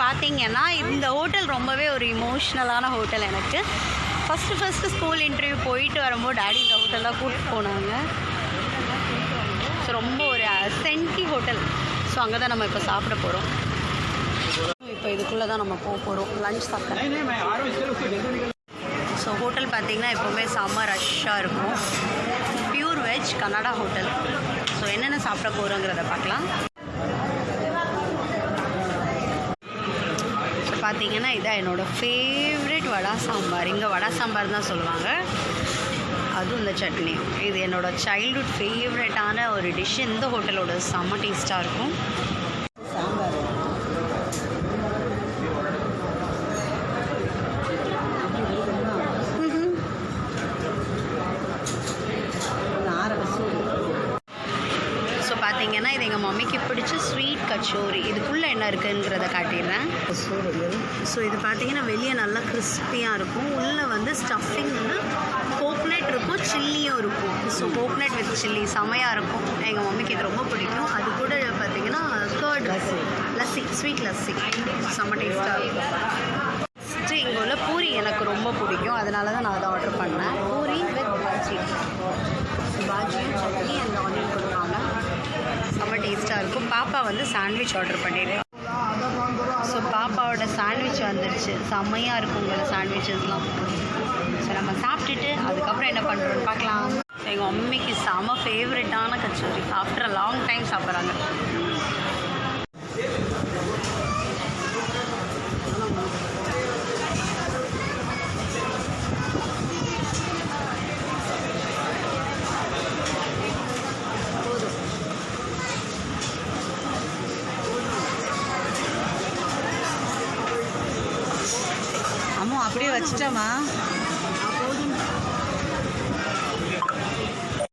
பார்த்தீங்கன்னா இந்த ஹோட்டல் ரொம்பவே ஒரு இமோஷ்னலான ஹோட்டல். எனக்கு ஃபஸ்ட்டு ஸ்கூல் இன்டர்வியூ போயிட்டு வரும்போது டேடி இந்த ஹோட்டல் தான் கூப்பிட்டு போனாங்க. ஸோ ரொம்ப ஒரு சென்டி ஹோட்டல். ஸோ அங்கே தான் நம்ம இப்போ சாப்பிட போகிறோம். இப்போ இதுக்குள்ளே தான் நம்ம போக போகிறோம் லஞ்ச் சாப்பிட. ஸோ ஹோட்டல் பார்த்திங்கன்னா எப்போவுமே செம்ம ரஷ்ஷாக இருக்கும். Pure veg Kannada hotel. So என்னென்ன சாப்பிட போகிறோங்கிறத பார்க்கலாம். ஸோ பார்த்திங்கன்னா இதான் என்னோடய ஃபேவரெட் வடா சாம்பார். இங்கே வடா சாம்பார் தான் சொல்லுவாங்க, அதுவும் இந்த சட்னி. இது என்னோடய சைல்ட்ஹுட் ஃபேவரட்டான ஒரு டிஷ். இந்த ஹோட்டலோட செம்ம டேஸ்ட்டாக இருக்கும். சாம்பார் பார்த்தீங்கன்னா இது எங்கள் மம்மிக்கு பிடிச்ச ஸ்வீட் கச்சோரி. இதுக்குள்ளே என்ன இருக்குங்கிறத காட்டிடுறேன். ஸோ இது பார்த்தீங்கன்னா வெளியே நல்லா கிறிஸ்பியாக இருக்கும். உள்ளே வந்து ஸ்டஃபிங் வந்து கோக்னட் இருக்கும், சில்லியும் இருக்கும். ஸோ கோக்னட் வித் சில்லி செமையாக இருக்கும். எங்கள் மம்மிக்கு இது ரொம்ப பிடிக்கும். அது கூட பார்த்தீங்கன்னா கர்ட் லஸ்ஸி, ஸ்வீட் லஸ்ஸி செம்ம டேஸ்ட்டாக இருக்கும். ஃபஸ்ட்டு இங்கே உள்ள பூரி எனக்கு ரொம்ப பிடிக்கும், அதனால தான் நான் அதை ஆர்டர் பண்ணேன். பூரி வித் பாஜியும் சட்னி அந்த ஆனியன் கொடுப்பாங்க, செம்ம டேஸ்ட்டாக இருக்கும். பாப்பா வந்து சாண்ட்விச் ஆர்டர் பண்ணியிருக்கேன். ஸோ பாப்பாவோட சாண்ட்விச் வந்துடுச்சு. செம்மையாக இருக்கும் உங்களோட சாண்ட்விச்சஸ்லாம். ஸோ நம்ம சாப்பிட்டுட்டு அதுக்கப்புறம் என்ன பண்ணுறோன்னு பார்க்கலாம். எங்கள் மம்மிக்கு செம்ம ஃபேவரட்டான கச்சோரி. ஆஃப்டர் லாங் டைம் சாப்பிட்றாங்க. அப்படியே வச்சுட்டோமா?